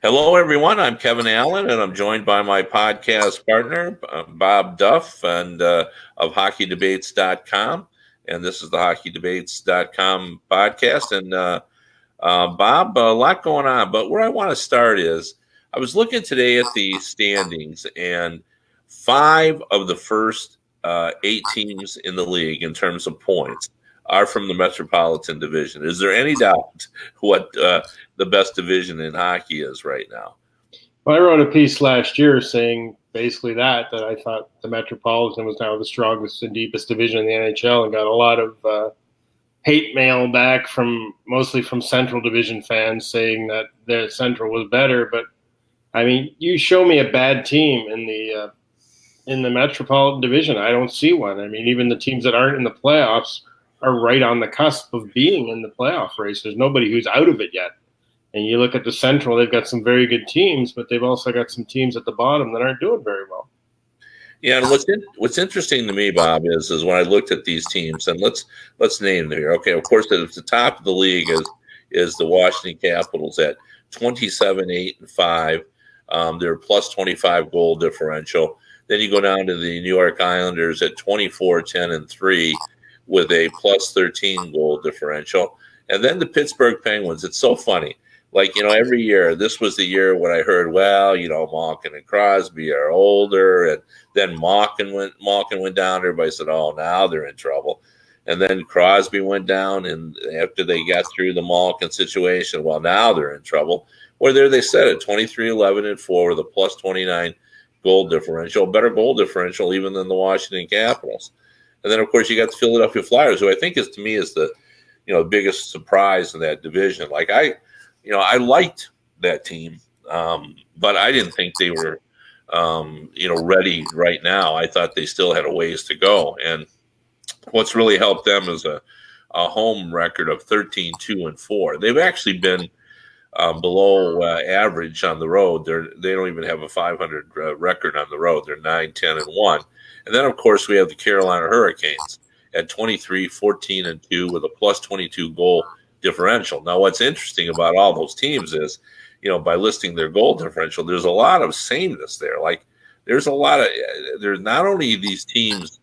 Hello, everyone. I'm Kevin Allen, and I'm joined by my podcast partner, Bob Duff, and of HockeyDebates.com. And this is the HockeyDebates.com podcast. And Bob, a lot going on, but where I want to start is I was looking today at the standings, and five of the first eight teams in the league in terms of points are from the Metropolitan Division. Is there any doubt what the best division in hockey is right now? Well, I wrote a piece last year saying basically that I thought the Metropolitan was now the strongest and deepest division in the NHL, and got a lot of hate mail back mostly from Central Division fans saying that their Central was better. But I mean, you show me a bad team in the Metropolitan Division, I don't see one. I mean, even the teams that aren't in the playoffs are right on the cusp of being in the playoff race. There's nobody who's out of it yet. And you look at the Central, they've got some very good teams, but they've also got some teams at the bottom that aren't doing very well. Yeah, and what's interesting to me, Bob, is when I looked at these teams, and let's name them here. Okay, of course, at the top of the league is the Washington Capitals at 27-8-5. They're plus 25 goal differential. Then you go down to the New York Islanders at 24-10-3 with a plus 13 goal differential. And then the Pittsburgh Penguins. It's so funny. Like, every year, this was the year when I heard, well, Malkin and Crosby are older. And then Malkin went down. Everybody said, oh, now they're in trouble. And then Crosby went down. And after they got through the Malkin situation, well, now they're in trouble. Well, there they said it, 23-11-4 with a plus 29 goal differential, better goal differential even than the Washington Capitals. And then, of course, you got the Philadelphia Flyers, who I think is the biggest surprise in that division. Like I liked that team, but I didn't think they were, ready right now. I thought they still had a ways to go. And what's really helped them is a home record of 13-2-4. They've actually been below average on the road. They don't even have a 500 record on the road. They're 9-10-1. And then, of course, we have the Carolina Hurricanes at 23-14-2 with a plus 22 goal differential. Now, what's interesting about all those teams is, by listing their goal differential, there's a lot of sameness there. Like, there's not only these teams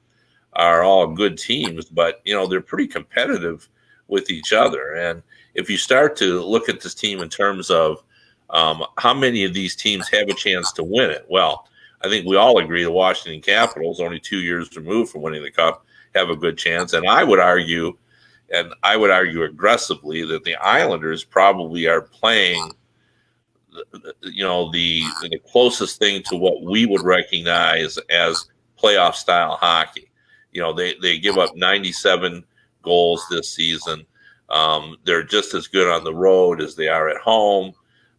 are all good teams, but, they're pretty competitive with each other. And if you start to look at this team in terms of how many of these teams have a chance to win it, well, I think we all agree the Washington Capitals, only 2 years removed from winning the Cup, have a good chance. And I would argue aggressively that the Islanders probably are playing, the closest thing to what we would recognize as playoff style hockey. They give up 97 goals this season. They're just as good on the road as they are at home.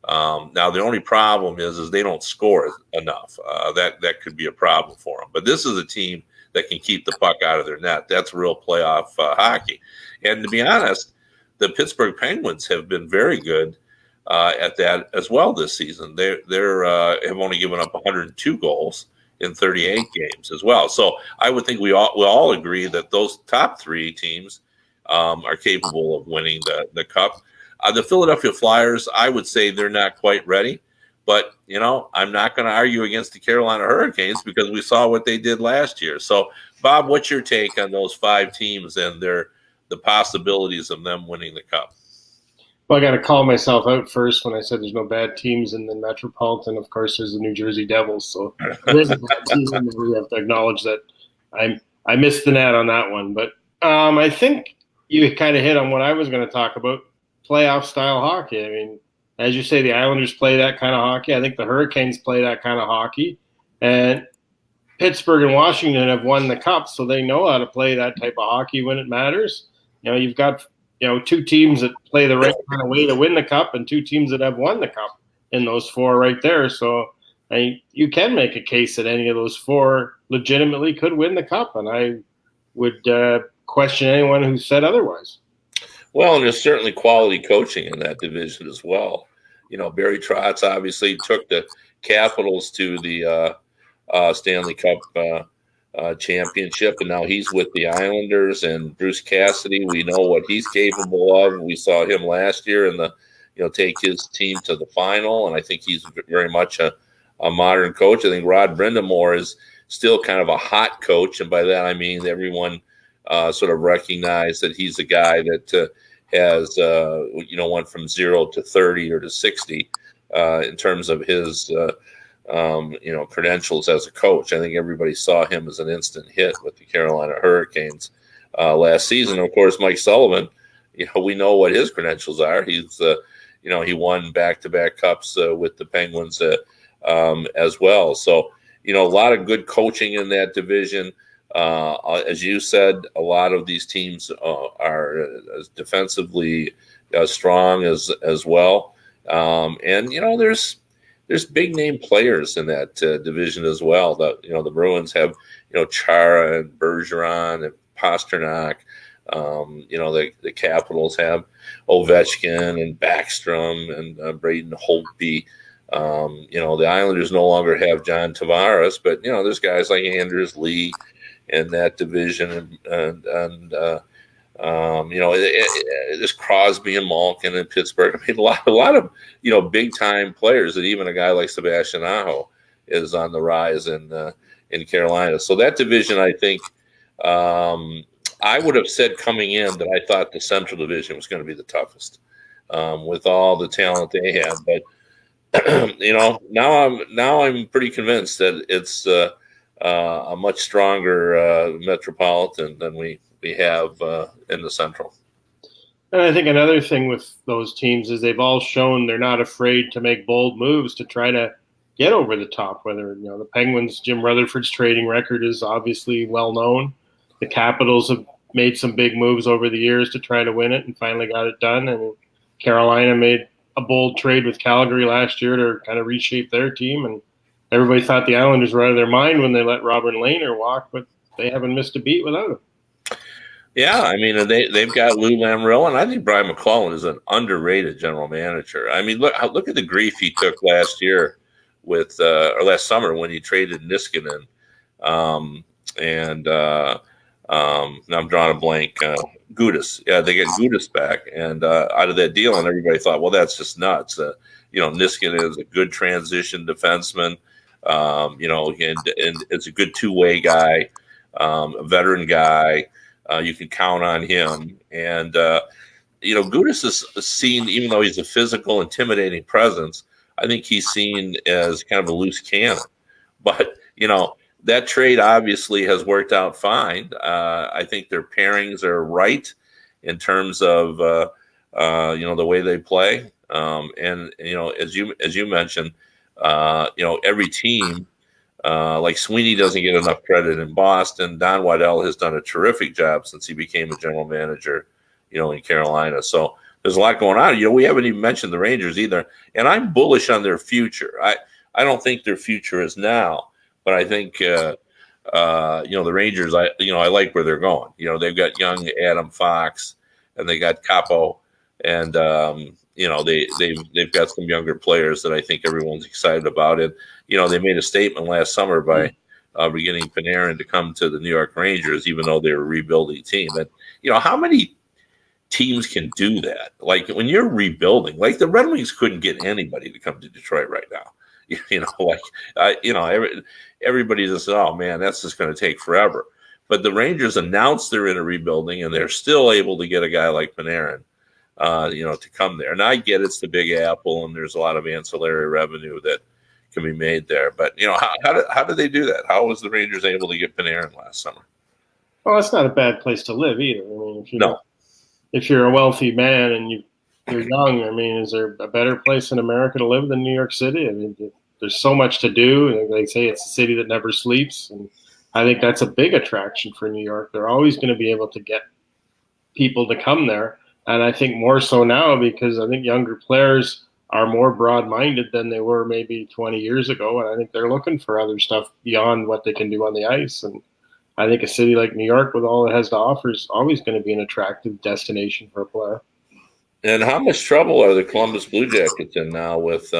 Now, the only problem is they don't score enough. That could be a problem for them. But this is a team that can keep the puck out of their net. That's real playoff hockey. And to be honest, the Pittsburgh Penguins have been very good at that as well this season. They have only given up 102 goals in 38 games as well. So I would think we all agree that those top three teams are capable of winning the Cup. The Philadelphia Flyers, I would say they're not quite ready. But, I'm not going to argue against the Carolina Hurricanes because we saw what they did last year. So, Bob, what's your take on those five teams and the possibilities of them winning the Cup? Well, I got to call myself out first when I said there's no bad teams in the Metropolitan. Of course, there's the New Jersey Devils. So there's a bad team, and we have to acknowledge that I missed the net on that one. But I think you kind of hit on what I was going to talk about, playoff-style hockey. I mean, as you say, the Islanders play that kind of hockey. I think the Hurricanes play that kind of hockey. And Pittsburgh and Washington have won the Cup, so they know how to play that type of hockey when it matters. You've got, two teams that play the right kind of way to win the Cup and two teams that have won the Cup in those four right there. So you can make a case that any of those four legitimately could win the Cup, and I would question anyone who said otherwise. Well, and there's certainly quality coaching in that division as well. Barry Trotz obviously took the Capitals to the Stanley Cup championship, and now he's with the Islanders. And Bruce Cassidy, we know what he's capable of. We saw him last year in the take his team to the final. And I think he's very much a modern coach. I think Rod Brindamore is still kind of a hot coach. And by that, I mean everyone sort of recognized that he's a guy that has, went from 0 to 30 or to 60 in terms of his, credentials as a coach. I think everybody saw him as an instant hit with the Carolina Hurricanes last season. Of course, Mike Sullivan, we know what his credentials are. He's, he won back-to-back cups with the Penguins as well. So, a lot of good coaching in that division. As you said, a lot of these teams are defensively strong as well. And there's big name players in that division as well. The Bruins have Chara and Bergeron and Pasternak. The Capitals have Ovechkin and Backstrom and Braden Holtby. The Islanders no longer have John Tavares, but there's guys like Anders Lee in that division, and there's Crosby and Malkin in Pittsburgh. I mean, a lot of big time players, and even a guy like Sebastian Aho is on the rise in Carolina. So that division, I think, I would have said coming in that I thought the Central Division was going to be the toughest with all the talent they have, but. Now I'm pretty convinced that it's a much stronger Metropolitan than we have in the Central. And I think another thing with those teams is they've all shown they're not afraid to make bold moves to try to get over the top. Whether the Penguins, Jim Rutherford's trading record is obviously well known. The Capitals have made some big moves over the years to try to win it and finally got it done. And Carolina made a bold trade with Calgary last year to kind of reshape their team, and everybody thought the Islanders were out of their mind when they let Robert Lehner walk, but they haven't missed a beat without him. Yeah, I mean, they've got Lou Lamoriello, and I think Brian McClellan is an underrated general manager. I mean, look at the grief he took last year or last summer when he traded Niskanen, and now I'm drawing a blank. Gudas, yeah, they get Gudas back, and out of that deal, and everybody thought, well, that's just nuts. Niskanen is a good transition defenseman, and it's a good two-way guy, a veteran guy. You can count on him, and Gudas is seen, even though he's a physical, intimidating presence. I think he's seen as kind of a loose cannon, but that trade obviously has worked out fine. I think their pairings are right in terms of the way they play. And as you mentioned, every team like Sweeney doesn't get enough credit in Boston. Don Waddell has done a terrific job since he became a general manager, in Carolina. So there's a lot going on. We haven't even mentioned the Rangers either, and I'm bullish on their future. I don't think their future is now. But I think, the Rangers, I like where they're going. They've got young Adam Fox, and they got Capo, and they've got some younger players that I think everyone's excited about. And they made a statement last summer by beginning Panarin to come to the New York Rangers, even though they're a rebuilding team. And how many teams can do that? Like when you're rebuilding, like the Red Wings couldn't get anybody to come to Detroit right now. Everybody just said, oh man, that's just going to take forever. But the Rangers announced they're in a rebuilding, and they're still able to get a guy like Panarin, to come there. And I get it's the Big Apple, and there's a lot of ancillary revenue that can be made there. But how did they do that? How was the Rangers able to get Panarin last summer? Well, it's not a bad place to live either. I mean, if you're a wealthy man and you're young, I mean, is there a better place in America to live than New York City? I mean, there's so much to do. They say it's a city that never sleeps, and I think that's a big attraction for New York. They're always going to be able to get people to come there, and I think more so now because I think younger players are more broad-minded than they were maybe 20 years ago, and I think they're looking for other stuff beyond what they can do on the ice. And I think a city like New York, with all it has to offer, is always going to be an attractive destination for a player. And how much trouble are the Columbus Blue Jackets in now with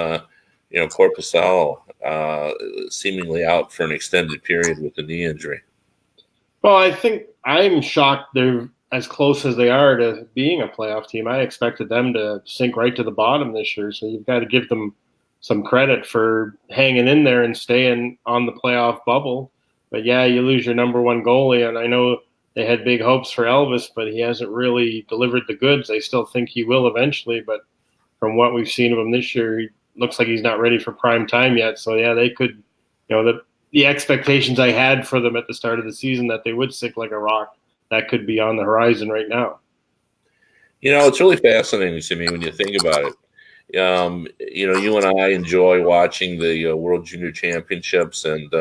Korpisalo seemingly out for an extended period with the knee injury? Well, I think I'm shocked they've as close as they are to being a playoff team. I expected them to sink right to the bottom this year. So you've got to give them some credit for hanging in there and staying on the playoff bubble. But yeah, you lose your number one goalie, and I know they had big hopes for Elvis, but he hasn't really delivered the goods. They still think he will eventually, but from what we've seen of him this year, he looks like he's not ready for prime time yet. So yeah, they could, the expectations I had for them at the start of the season that they would sink like a rock, that could be on the horizon right now. It's really fascinating to me when you think about it. You and I enjoy watching the World Junior Championships and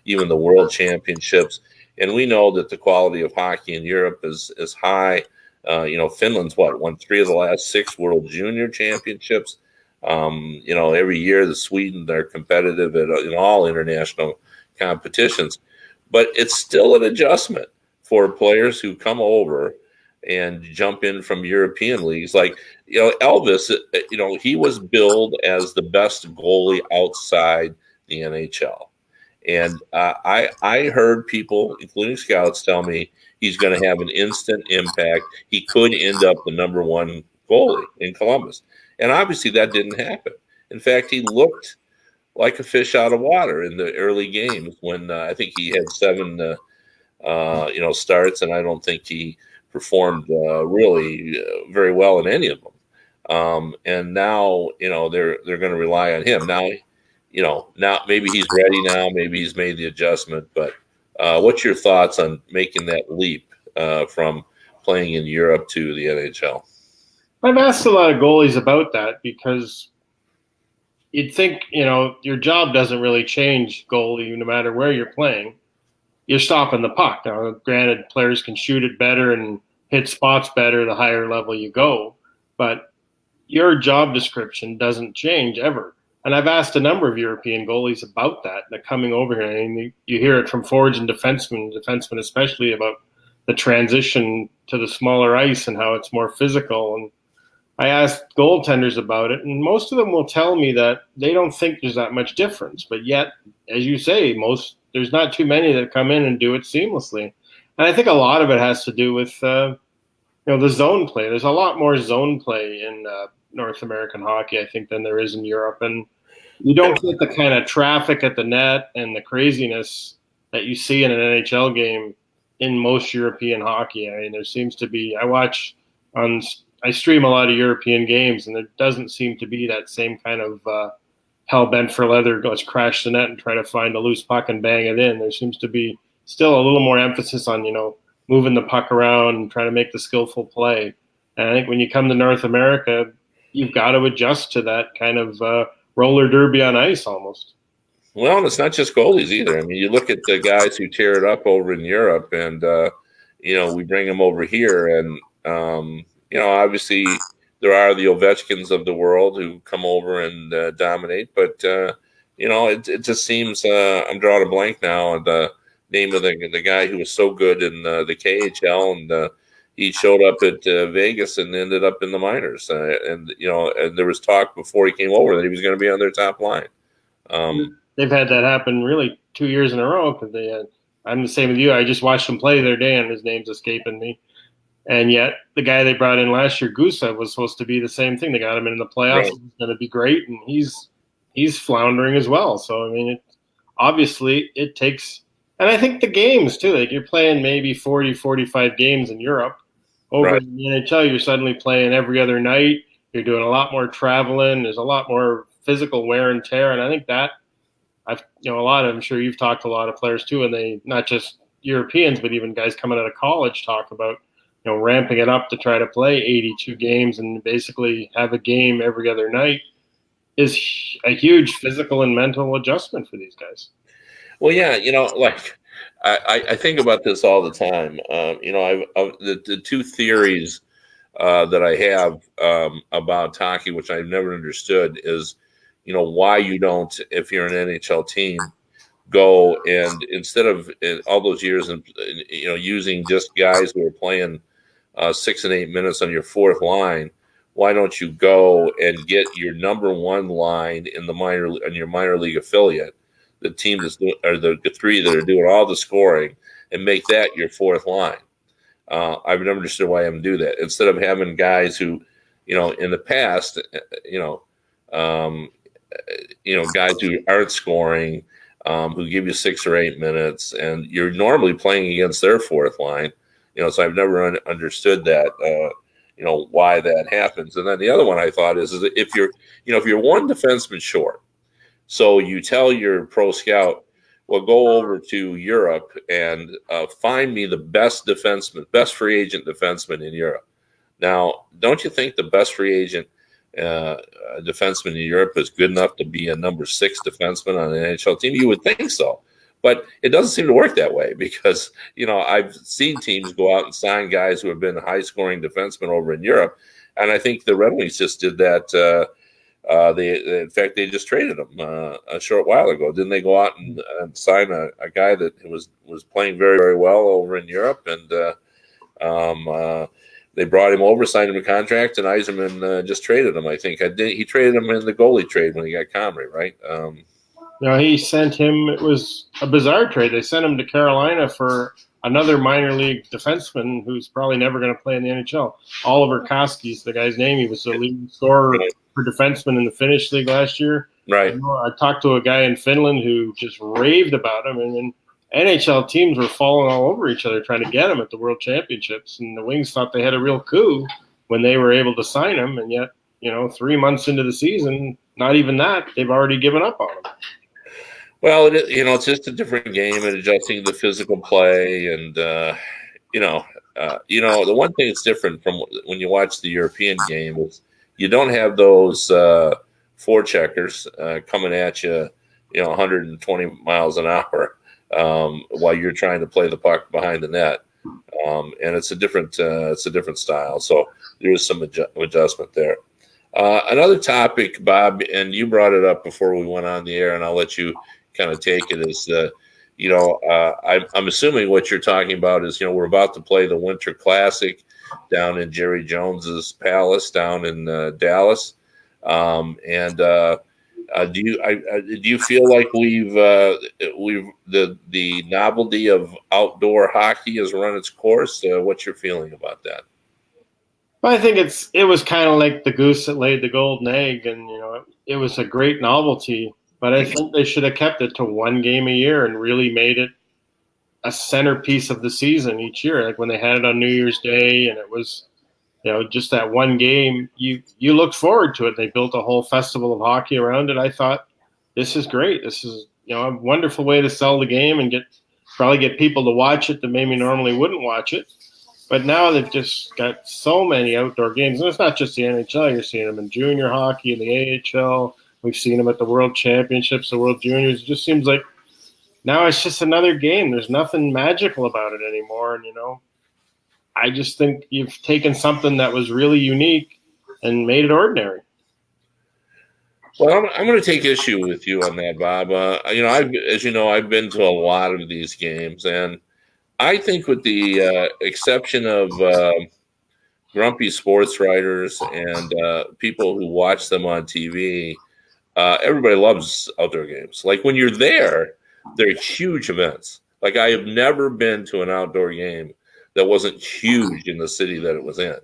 even the World Championships, and we know that the quality of hockey in Europe is high. Finland's won 3 of the last 6 World Junior Championships. Every year the Sweden are competitive in all international competitions, but it's still an adjustment for players who come over and jump in from European leagues. Like, Elvis, he was billed as the best goalie outside the NHL. And I heard people, including scouts, tell me he's going to have an instant impact. He could end up the number one goalie in Columbus. And obviously that didn't happen. In fact, he looked like a fish out of water in the early games when I think he had 7 starts, and I don't think he performed really very well in any of them. And now, they're going to rely on him. Now maybe he's ready now, maybe he's made the adjustment, but what's your thoughts on making that leap from playing in Europe to the NHL? I've asked a lot of goalies about that because you'd think, your job doesn't really change goalie no matter where you're playing. You're stopping the puck. Now, granted, players can shoot it better and hit spots better the higher level you go, but your job description doesn't change ever. And I've asked a number of European goalies about that coming over here. I mean, you hear it from forwards and defensemen especially, about the transition to the smaller ice and how it's more physical. And I asked goaltenders about it, and most of them will tell me that they don't think there's that much difference. But yet, as you say, there's not too many that come in and do it seamlessly. And I think a lot of it has to do with the zone play. There's a lot more zone play in North American hockey, I think, than there is in Europe. And you don't get the kind of traffic at the net and the craziness that you see in an NHL game in most European hockey. I mean, there seems to be, I stream a lot of European games, and there doesn't seem to be that same kind of hell bent for leather, let's crash the net and try to find a loose puck and bang it in. There seems to be still a little more emphasis on, moving the puck around and trying to make the skillful play. And I think when you come to North America, you've got to adjust to that kind of roller derby on ice almost. Well, and it's not just goalies either. I mean, you look at the guys who tear it up over in Europe, and we bring them over here, and obviously there are the Ovechkins of the world who come over and dominate, but it just seems I'm drawing a blank now on the name of the guy who was so good in the KHL, and he showed up at Vegas and ended up in the minors, and there was talk before he came over that he was going to be on their top line. They've had that happen really 2 years in a row because I'm the same with you. I just watched them play the other day, and his name's escaping me. And yet, the guy they brought in last year, Gusev, was supposed to be the same thing. They got him in the playoffs. Right. He's going to be great, and he's floundering as well. So, I mean, obviously it takes – and I think the games, too. Like, you're playing maybe 40, 45 games in Europe. Over in the NHL, you're suddenly playing every other night. You're doing a lot more traveling. There's a lot more physical wear and tear. And I think that I'm sure you've talked to a lot of players, too, and they – not just Europeans, but even guys coming out of college talk about – ramping it up to try to play 82 games and basically have a game every other night is a huge physical and mental adjustment for these guys. Well, yeah, I think about this all the time. The 2 theories that I have about hockey, which I've never understood, is, why you don't, if you're an NHL team, go and instead of all those years and using just guys who are playing 6 and 8 minutes on your fourth line, why don't you go and get your number one line in your minor league affiliate, the team that's doing, or the 3 that are doing all the scoring, and make that your fourth line? I've never understood why I'm do that. Instead of having guys who, in the past, um, guys who aren't scoring, who give you 6 or 8 minutes, and you're normally playing against their fourth line. So I've never understood that. Why that happens. And then the other one I thought is that if you're one defenseman short, so you tell your pro scout, well, go over to Europe and find me the best defenseman, best free agent defenseman in Europe. Now, don't you think the best free agent defenseman in Europe is good enough to be a number 6 defenseman on an NHL team? You would think so. But it doesn't seem to work that way because, I've seen teams go out and sign guys who have been high-scoring defensemen over in Europe. And I think the Red Wings just did that. In fact, they just traded him a short while ago. Didn't they go out and sign a guy that was playing very, very well over in Europe? And they brought him over, signed him a contract, and Yzerman just traded him. I think he traded him in the goalie trade when he got Comrie, right? No, he sent him. It was a bizarre trade. They sent him to Carolina for another minor league defenseman who's probably never going to play in the NHL. Oliver Koski's the guy's name. He was the leading scorer for defenseman in the Finnish league last year. Right. I talked to a guy in Finland who just raved about him, and then NHL teams were falling all over each other trying to get him at the World Championships, and the Wings thought they had a real coup when they were able to sign him, and yet, 3 months into the season, not even that, they've already given up on him. Well, it's just a different game and adjusting the physical play, and the one thing that's different from when you watch the European game is you don't have those forecheckers coming at you, 120 miles an hour while you're trying to play the puck behind the net, and it's a different style. So there is some adjustment there. Another topic, Bob, and you brought it up before we went on the air, and I'll let you kind of take it as I'm assuming what you're talking about is we're about to play the Winter Classic down in Jerry Jones's Palace down in Dallas, do you feel like the novelty of outdoor hockey has run its course? What's your feeling about that? Well, I think it was kind of like the goose that laid the golden egg, and it was a great novelty. But I think they should have kept it to one game a year and really made it a centerpiece of the season each year. Like when they had it on New Year's Day, and it was, just that one game, you looked forward to it. They built a whole festival of hockey around it. I thought, this is great. This is, a wonderful way to sell the game and probably get people to watch it that maybe normally wouldn't watch it. But now they've just got so many outdoor games. And it's not just the NHL. You're seeing them in junior hockey, in the AHL. We've seen them at the World Championships, the World Juniors. It just seems like now it's just another game. There's nothing magical about it anymore. And, I just think you've taken something that was really unique and made it ordinary. Well, I'm going to take issue with you on that, Bob. I've been to a lot of these games, and I think with the exception of grumpy sports writers and people who watch them on TV, everybody loves outdoor games. Like when you're there, they're huge events. Like I have never been to an outdoor game that wasn't huge in the city that it was in.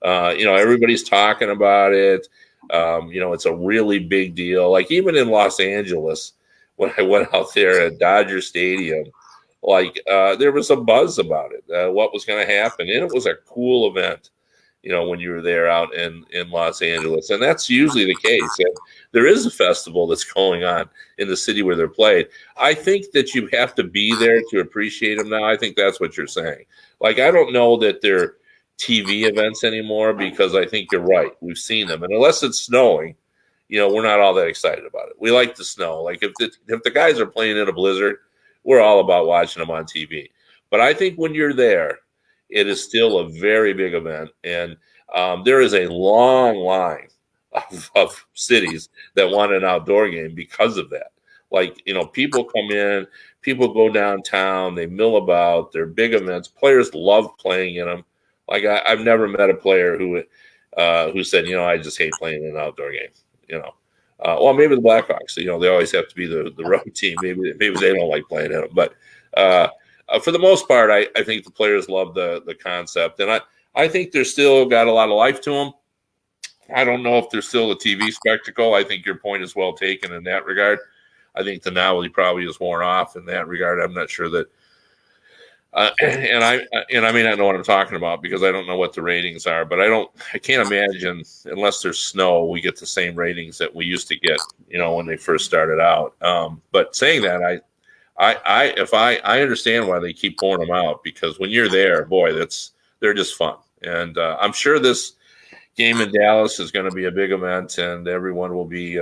Everybody's talking about it. It's a really big deal. Like even in Los Angeles, when I went out there at Dodger Stadium, there was a buzz about it, what was going to happen. And it was a cool event, when you were there out in Los Angeles. And that's usually the case. And there is a festival that's going on in the city where they're played. I think that you have to be there to appreciate them now. I think that's what you're saying. I don't know that they're TV events anymore because I think you're right. We've seen them. And unless it's snowing, we're not all that excited about it. We like the snow. Like if the guys are playing in a blizzard, we're all about watching them on TV. But I think when you're there, it is still a very big event. And there is a long line of cities that want an outdoor game because of that. People come in, people go downtown, they mill about, they're big events. Players love playing in them. I've never met a player who said, I just hate playing in an outdoor game. Well, maybe the Blackhawks. They always have to be the road team. Maybe they don't like playing in them. But for the most part, I think the players love the concept, and I think they're still got a lot of life to them. I don't know if they're still a TV spectacle. I think your point is well taken in that regard. I think the novelty probably is worn off in that regard. I'm not sure that, and I may not know what I'm talking about because I don't know what the ratings are. But I can't imagine unless there's snow, we get the same ratings that we used to get, when they first started out. But saying that, I understand why they keep pouring them out, because when you're there, boy, they're just fun, and I'm sure this game in Dallas is going to be a big event, and everyone will be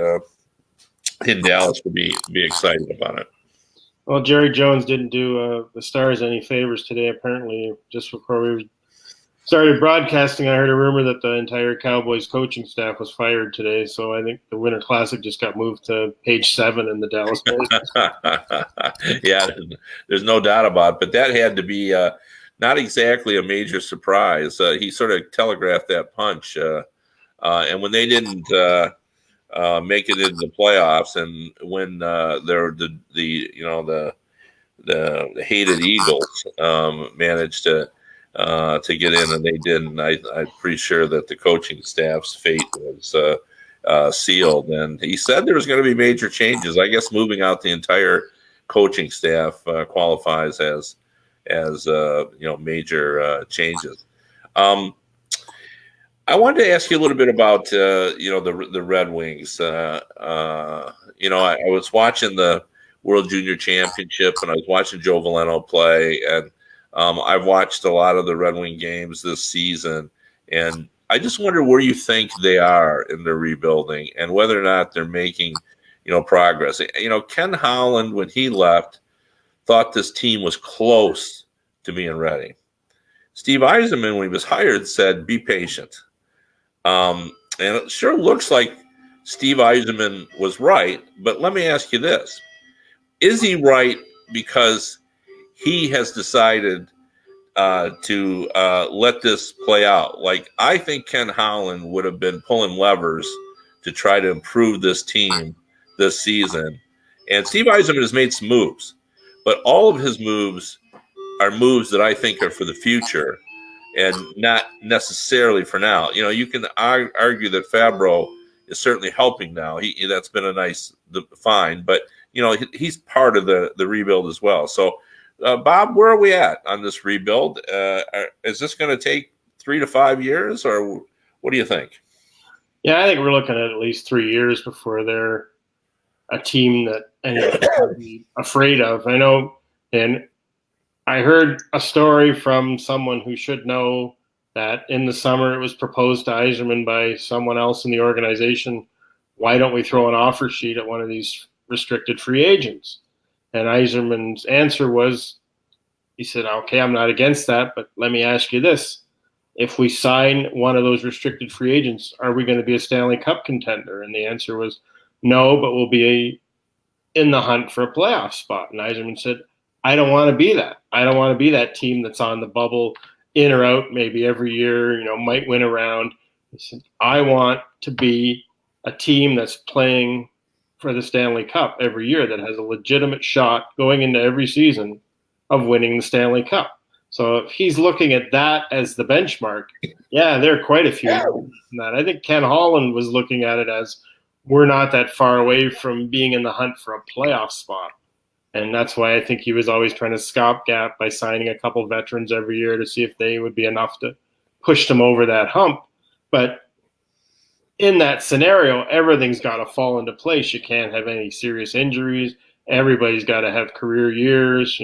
in Dallas will be excited about it. Well, Jerry Jones didn't do the Stars any favors today. Apparently, just before we started broadcasting, I heard a rumor that the entire Cowboys coaching staff was fired today. So I think the Winter Classic just got moved to page 7 in the Dallas Post. Yeah, there's no doubt about it. But that had to be not exactly a major surprise. He sort of telegraphed that punch. And when they didn't make it into the playoffs, and when they're the hated Eagles managed to get in, and they didn't. I'm pretty sure that the coaching staff's fate was sealed. And he said there was going to be major changes. I guess moving out the entire coaching staff qualifies as major changes. I wanted to ask you a little bit about the Red Wings. I was watching the World Junior Championship, and I was watching Joe Veleno play, and I've watched a lot of the Red Wing games this season, and I just wonder where you think they are in their rebuilding and whether or not they're making progress. Ken Holland, when he left, thought this team was close to being ready. Steve Yzerman, when he was hired, said, "Be patient." And it sure looks like Steve Yzerman was right, but let me ask you this. Is he right because he has decided to let this play out? Like, I think Ken Holland would have been pulling levers to try to improve this team this season. And Steve Yzerman has made some moves, but all of his moves are moves that I think are for the future and not necessarily for now. You can argue that Fabro is certainly helping now. That's been a nice find, but he's part of the rebuild as well. So, Bob, where are we at on this rebuild? Is this going to take 3 to 5 years, or what do you think? Yeah, I think we're looking at least 3 years before they're a team that anyone would be afraid of. I know, and I heard a story from someone who should know that in the summer it was proposed to Yzerman by someone else in the organization, why don't we throw an offer sheet at one of these restricted free agents? And Yzerman's answer was, he said, okay, I'm not against that, but let me ask you this. If we sign one of those restricted free agents, are we going to be a Stanley Cup contender? And the answer was no, but we'll be in the hunt for a playoff spot. And Yzerman said, I don't want to be that. I don't want to be that team that's on the bubble, in or out, maybe every year, might win a round. He said, I want to be a team that's playing for the Stanley Cup every year, that has a legitimate shot going into every season of winning the Stanley Cup. So if he's looking at that as the benchmark, yeah, there are quite a few from that. I think Ken Holland was looking at it as, we're not that far away from being in the hunt for a playoff spot. And that's why I think he was always trying to stopgap by signing a couple veterans every year to see if they would be enough to push them over that hump. But in that scenario, everything's got to fall into place. You can't have any serious injuries. Everybody's got to have career years.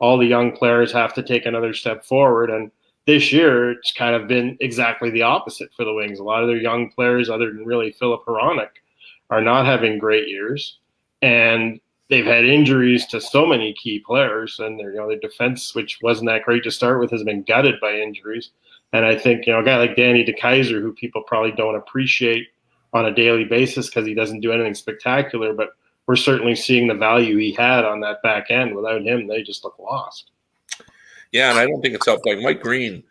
All the young players have to take another step forward. And this year, it's kind of been exactly the opposite for the Wings. A lot of their young players, other than really Philip Hronek, are not having great years. And they've had injuries to so many key players, and their defense, which wasn't that great to start with, has been gutted by injuries. And I think a guy like Danny DeKeyser, who people probably don't appreciate on a daily basis because he doesn't do anything spectacular, but we're certainly seeing the value he had on that back end. Without him, they just look lost. Yeah, and I don't think it's helped. Like Mike Green,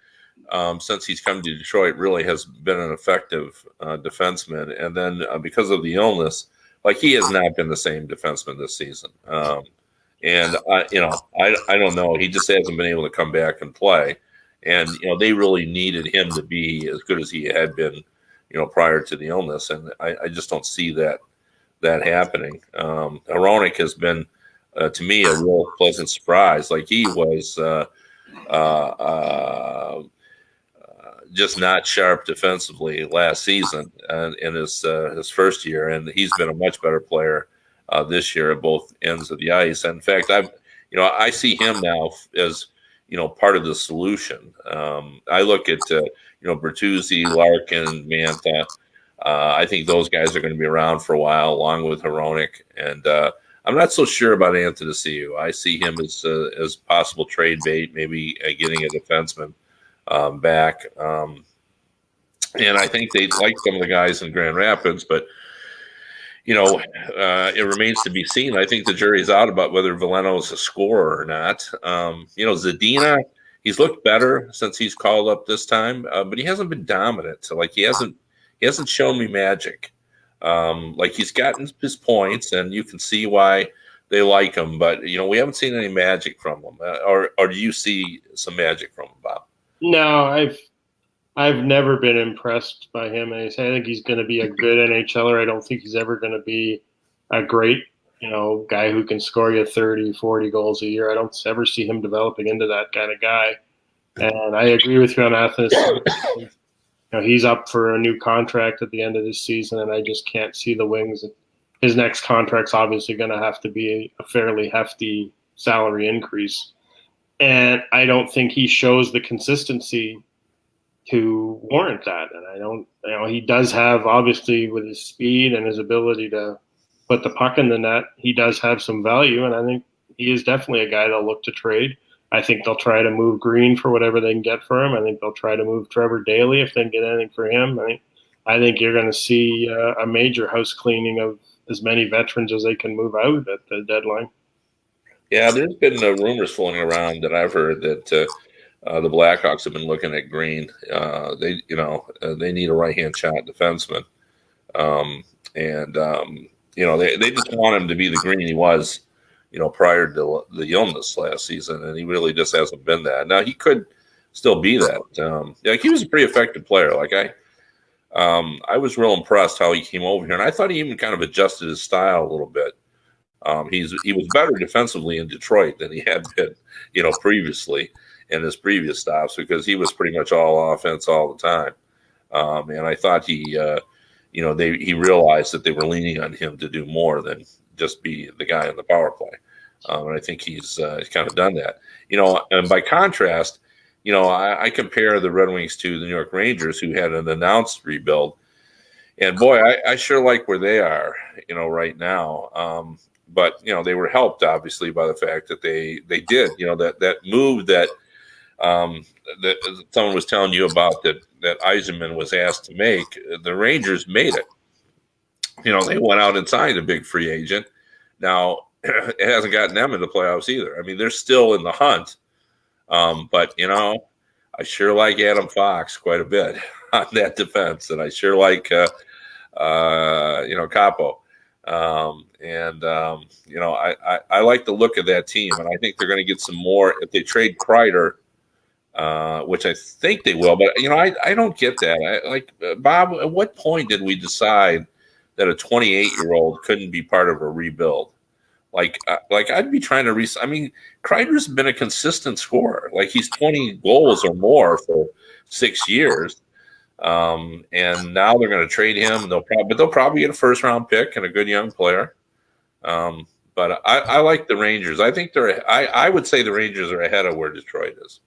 since he's come to Detroit, really has been an effective defenseman, and then because of the illness, like, he has not been the same defenseman this season. And I don't know. He just hasn't been able to come back and play. And they really needed him to be as good as he had been, prior to the illness. And I just don't see that happening. Hronik has been, to me, a real pleasant surprise. Like he was just not sharp defensively last season in his first year, and he's been a much better player this year at both ends of the ice. And in fact, I see him now as part of the solution. I look at Bertuzzi, Larkin, Mantha. I think those guys are going to be around for a while, along with Hronik. And I'm not so sure about Anthony. I see him as possible trade bait, maybe getting a defenseman back. And I think they like some of the guys in Grand Rapids, but it remains to be seen. I think the jury's out about whether Veleno is a scorer or not. Zadina, he's looked better since he's called up this time, but he hasn't been dominant. So he hasn't shown me magic. He's gotten his points, and you can see why they like him. But we haven't seen any magic from him. Or do you see some magic from him, Bob? No, I've never been impressed by him. I think he's going to be a good NHLer. I don't think he's ever going to be a great, guy who can score you 30, 40 goals a year. I don't ever see him developing into that kind of guy. And I agree with you on Athens. He's up for a new contract at the end of this season, and I just can't see the Wings. His next contract's obviously going to have to be a fairly hefty salary increase. And I don't think he shows the consistency to warrant that. And I don't, he does have, obviously, with his speed and his ability to put the puck in the net, he does have some value. And I think he is definitely a guy they'll look to trade. I think they'll try to move Green for whatever they can get for him. I think they'll try to move Trevor Daley if they can get anything for him. I think you're going to see a major house cleaning of as many veterans as they can move out at the deadline. Yeah, there's been rumors floating around that I've heard that the Blackhawks have been looking at Green. They need a right-hand shot defenseman, they just want him to be the Green he was, prior to the illness last season, and he really just hasn't been that. Now he could still be that. He was a pretty effective player. I was real impressed how he came over here, and I thought he even kind of adjusted his style a little bit. He was better defensively in Detroit than he had been, previously in his previous stops, because he was pretty much all offense all the time. And I thought he realized that they were leaning on him to do more than just be the guy on the power play. And I think he's kind of done that. And by contrast, I compare the Red Wings to the New York Rangers, who had an announced rebuild. And boy, I sure like where they are, right now. But they were helped obviously by the fact that they did, that move that that someone was telling you about that Yzerman was asked to make. The Rangers made it. They went out and signed a big free agent. Now it hasn't gotten them in the playoffs either. I mean, they're still in the hunt. But I sure like Adam Fox quite a bit on that defense, and I sure like Capo. I like the look of that team, and I think they're going to get some more if they trade Kreider, which I think they will. But I don't get that. Bob, at what point did we decide that a 28-year-old couldn't be part of a rebuild? I'd be trying to Kreider's been a consistent scorer. He's 20 goals or more for 6 years. And now they're going to trade him. They'll probably get a first-round pick and a good young player. But I like the Rangers. I think I would say the Rangers are ahead of where Detroit is.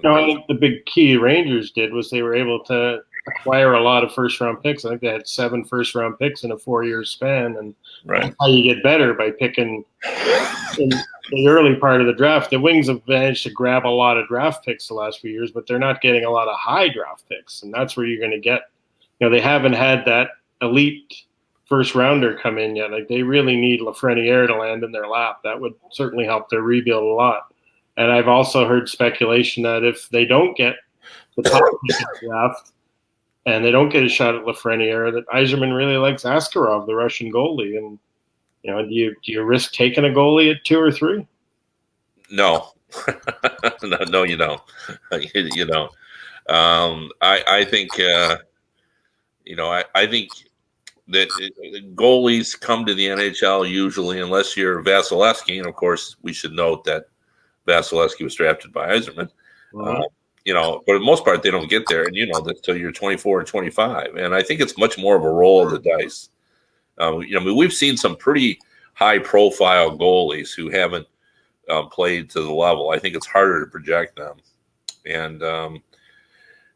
No, I think the big key Rangers did was they were able to acquire a lot of first-round picks. I think they had 7 first-round picks in a 4-year span, and that's how you get better, by picking in the early part of the draft. The Wings have managed to grab a lot of draft picks the last few years, but they're not getting a lot of high draft picks, and that's where you're going to get. They haven't had that elite first-rounder come in yet. They really need Lafreniere to land in their lap. That would certainly help their rebuild a lot. And I've also heard speculation that if they don't get the top pick in the draft, and they don't get a shot at Lafreniere, that Yzerman really likes Askarov, the Russian goalie. And do you risk taking a goalie at 2 or 3? No, no, you don't. You don't. I think I think that goalies come to the NHL usually, unless you're Vasilevsky, and of course we should note that Vasilevsky was drafted by Yzerman. Mhm. But for the most part, they don't get there, and that till you're 24 or 25. And I think it's much more of a roll of the dice. We've seen some pretty high-profile goalies who haven't played to the level. I think it's harder to project them, and a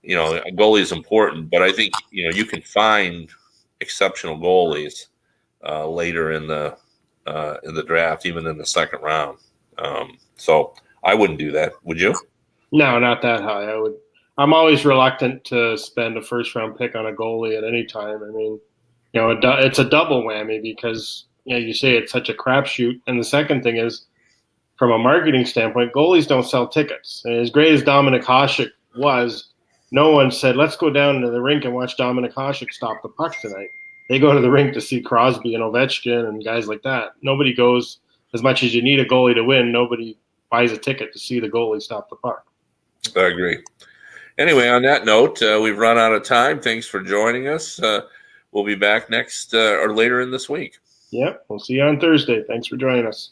goalie is important, but I think you can find exceptional goalies later in the draft, even in the second round. So I wouldn't do that. Would you? No, not that high. I'm always reluctant to spend a first round pick on a goalie at any time. I mean, it's a double whammy because you say it's such a crapshoot, and the second thing is, from a marketing standpoint, goalies don't sell tickets. And as great as Dominik Hasek was, no one said, let's go down to the rink and watch Dominik Hasek stop the puck tonight. They go to the rink to see Crosby and Ovechkin and guys like that. Nobody goes, as much as you need a goalie to win, nobody buys a ticket to see the goalie stop the puck. I agree. Anyway, on that note, we've run out of time. Thanks for joining us. We'll be back next or later in this week. Yep, we'll see you on Thursday. Thanks for joining us.